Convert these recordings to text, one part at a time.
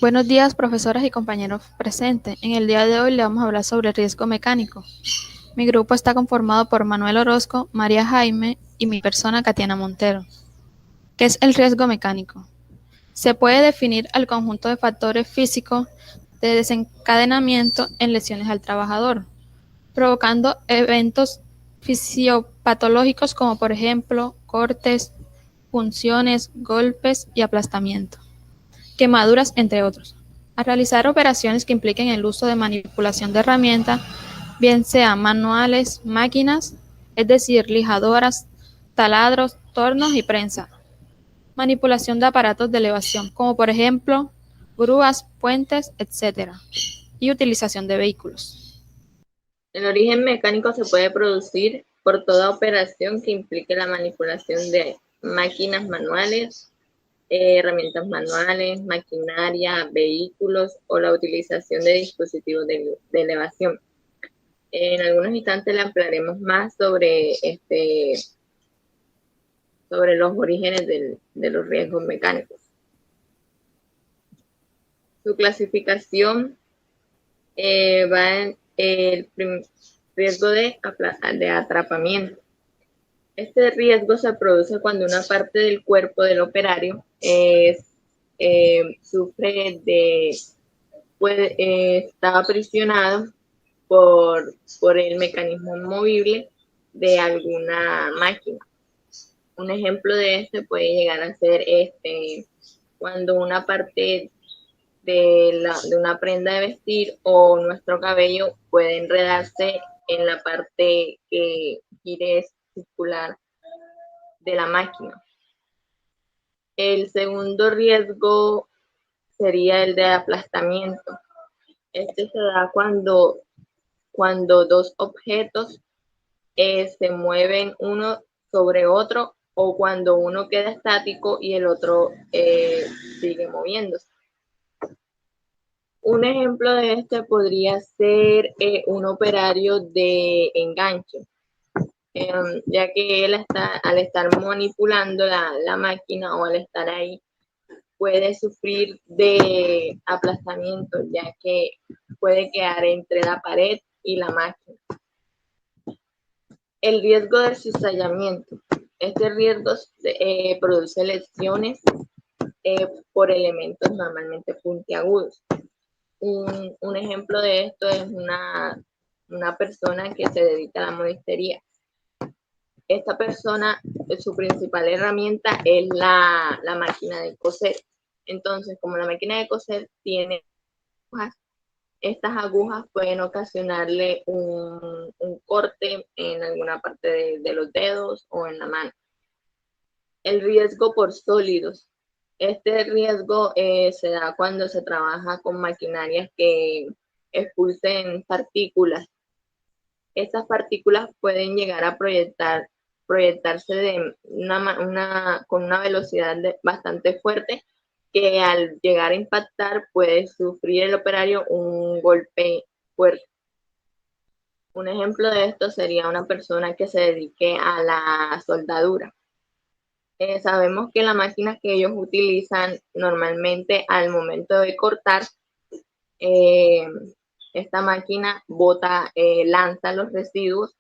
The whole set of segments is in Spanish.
Buenos días, profesoras y compañeros presentes. En el día de hoy le vamos a hablar sobre el riesgo mecánico. Mi grupo está conformado por Manuel Orozco, María Jaime y mi persona, Katiana Montero. ¿Qué es el riesgo mecánico? Se puede definir al conjunto de factores físicos de desencadenamiento en lesiones al trabajador, provocando eventos fisiopatológicos como por ejemplo cortes, punciones, golpes y aplastamiento, quemaduras, entre otros. A realizar operaciones que impliquen el uso de manipulación de herramientas, bien sean manuales, máquinas, es decir, lijadoras, taladros, tornos y prensa. Manipulación de aparatos de elevación, como por ejemplo grúas, puentes, etc. Y utilización de vehículos. El origen mecánico se puede producir por toda operación que implique la manipulación de máquinas manuales, herramientas manuales, maquinaria, vehículos o la utilización de dispositivos de elevación. En algunos instantes le hablaremos más sobre los orígenes de los riesgos mecánicos. Su clasificación va en el riesgo de atrapamiento. Este riesgo se produce cuando una parte del cuerpo del operario sufre está aprisionado por el mecanismo movible de alguna máquina. Un ejemplo de este puede llegar a ser cuando una parte de una prenda de vestir o nuestro cabello puede enredarse en la parte que gire circular de la máquina. El segundo riesgo sería el de aplastamiento. Este se da cuando dos objetos se mueven uno sobre otro o cuando uno queda estático y el otro sigue moviéndose. Un ejemplo de este podría ser un operario de enganche, ya que él al estar manipulando la máquina o al estar ahí puede sufrir de aplastamiento, ya que puede quedar entre la pared y la máquina. El riesgo de cizallamiento. Este riesgo produce lesiones por elementos normalmente puntiagudos. Un ejemplo de esto es una persona que se dedica a la modistería. Esta persona, su principal herramienta es la máquina de coser. Entonces, como la máquina de coser tiene agujas, estas agujas pueden ocasionarle un corte en alguna parte de los dedos o en la mano. El riesgo por sólidos. Este riesgo se da cuando se trabaja con maquinarias que expulsen partículas. Estas partículas pueden llegar a proyectarse con una velocidad bastante fuerte, que al llegar a impactar puede sufrir el operario un golpe fuerte. Un ejemplo de esto sería una persona que se dedique a la soldadura. Sabemos que la máquina que ellos utilizan normalmente al momento de cortar, esta máquina lanza los residuos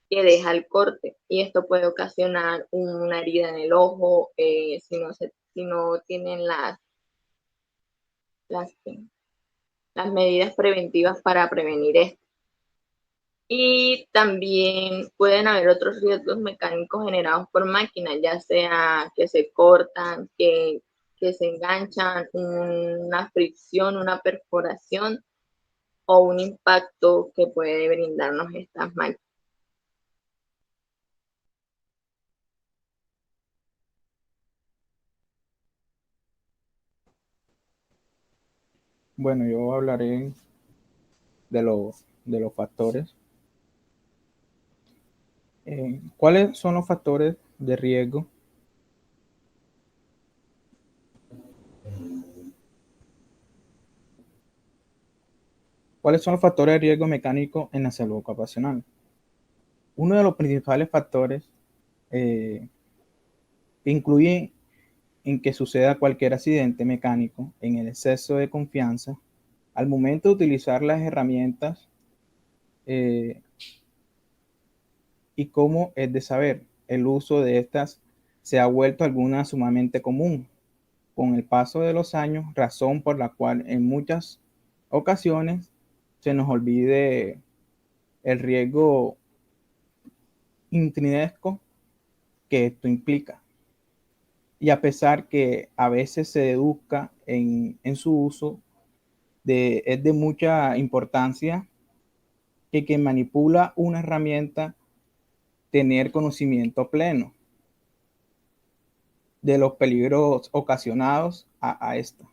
que deja el corte y esto puede ocasionar una herida en el ojo si no tienen las, las medidas preventivas para prevenir esto. Y también pueden haber otros riesgos mecánicos generados por máquinas, ya sea que se cortan, que se enganchan, una fricción, una perforación o un impacto que puede brindarnos estas máquinas. Bueno, yo hablaré de los factores. ¿Cuáles son los factores de riesgo? ¿Cuáles son los factores de riesgo mecánico en la salud ocupacional? Uno de los principales factores incluye en que suceda cualquier accidente mecánico en el exceso de confianza, al momento de utilizar las herramientas, y cómo es de saber, el uso de estas se ha vuelto alguna sumamente común con el paso de los años, razón por la cual en muchas ocasiones se nos olvide el riesgo intrínseco que esto implica. Y a pesar que a veces se deduzca en su uso, es de mucha importancia que quien manipula una herramienta tener conocimiento pleno de los peligros ocasionados a esta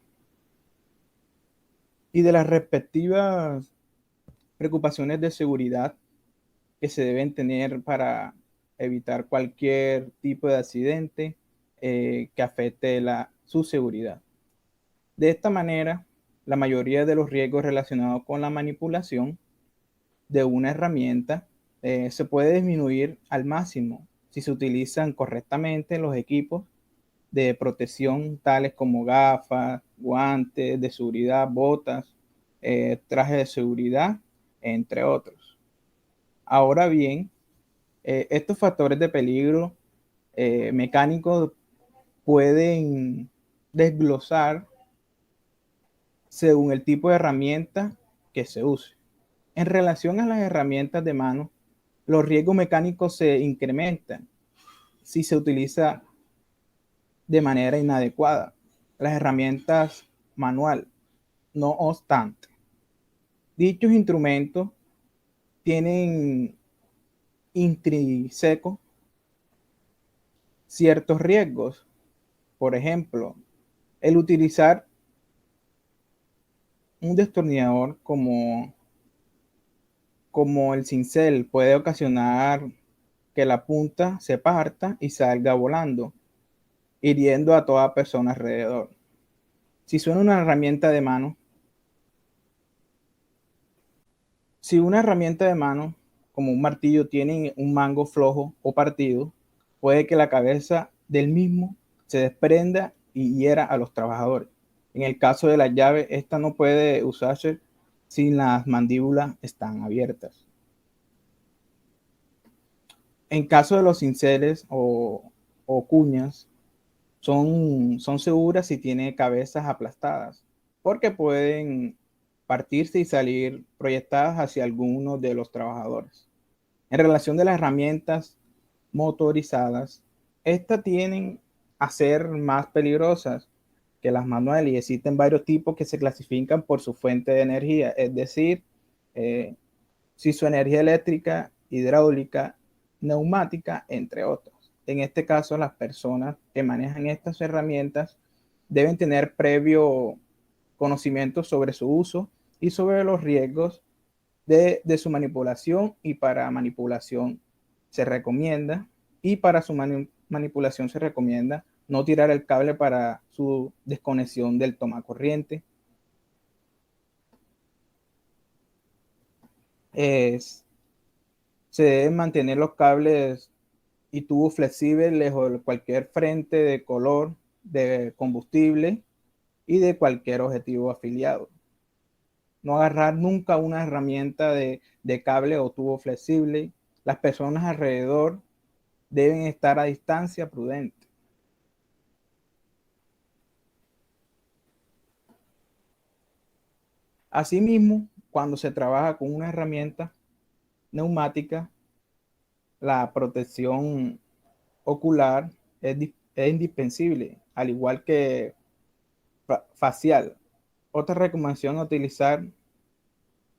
y de las respectivas preocupaciones de seguridad que se deben tener para evitar cualquier tipo de accidente que afecte su seguridad. De esta manera, la mayoría de los riesgos relacionados con la manipulación de una herramienta se puede disminuir al máximo si se utilizan correctamente los equipos de protección tales como gafas, guantes de seguridad, botas, trajes de seguridad, entre otros. Ahora bien, estos factores de peligro mecánicos pueden desglosar según el tipo de herramienta que se use. En relación a las herramientas de mano, los riesgos mecánicos se incrementan si se utiliza de manera inadecuada las herramientas manual. No obstante, dichos instrumentos tienen intrínsecos ciertos riesgos. Por ejemplo, el utilizar un destornillador como el cincel puede ocasionar que la punta se parta y salga volando, hiriendo a toda persona alrededor. Si suena una herramienta de mano, si una herramienta de mano como un martillo tiene un mango flojo o partido, puede que la cabeza del mismo se desprenda y hiera a los trabajadores. En el caso de la llave, esta no puede usarse si las mandíbulas están abiertas. En caso de los cinceles o cuñas, son seguras si tienen cabezas aplastadas, porque pueden partirse y salir proyectadas hacia alguno de los trabajadores. En relación de las herramientas motorizadas, estas tienden a ser más peligrosas que las manuales y existen varios tipos que se clasifican por su fuente de energía, es decir, si su energía eléctrica, hidráulica, neumática, entre otros. En este caso, las personas que manejan estas herramientas deben tener previo conocimiento sobre su uso y sobre los riesgos de su manipulación, y para manipulación se recomienda, manipulación se recomienda no tirar el cable para su desconexión del tomacorriente. Se deben mantener los cables y tubos flexibles lejos de cualquier frente de color, de combustible y de cualquier objetivo afiliado. No agarrar nunca una herramienta de cable o tubo flexible. Las personas alrededor deben estar a distancia prudente. Asimismo, cuando se trabaja con una herramienta neumática, la protección ocular es indispensable, al igual que facial. Otra recomendación es utilizar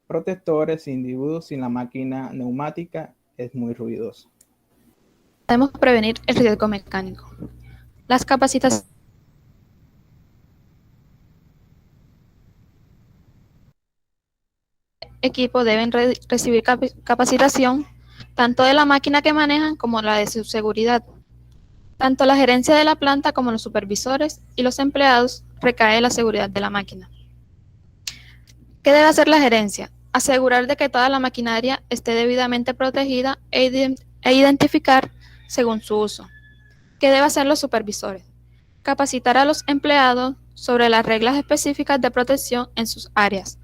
protectores individuos si la máquina neumática es muy ruidosa. Podemos prevenir el riesgo mecánico. Las capacitaciones equipo deben recibir capacitación tanto de la máquina que manejan como la de su seguridad. Tanto la gerencia de la planta como los supervisores y los empleados recae en la seguridad de la máquina. ¿Qué debe hacer la gerencia? Asegurar de que toda la maquinaria esté debidamente protegida e identificar según su uso. ¿Qué deben hacer los supervisores? Capacitar a los empleados sobre las reglas específicas de protección en sus áreas.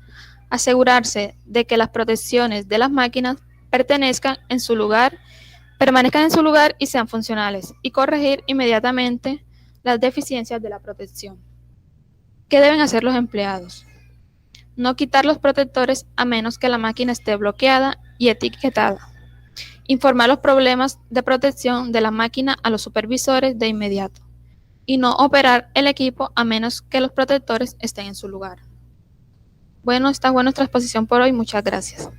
Asegurarse de que las protecciones de las máquinas permanezcan en su lugar y sean funcionales, y corregir inmediatamente las deficiencias de la protección. ¿Qué deben hacer los empleados? No quitar los protectores a menos que la máquina esté bloqueada y etiquetada. Informar los problemas de protección de la máquina a los supervisores de inmediato. Y no operar el equipo a menos que los protectores estén en su lugar. Bueno, esta fue nuestra exposición por hoy. Muchas gracias.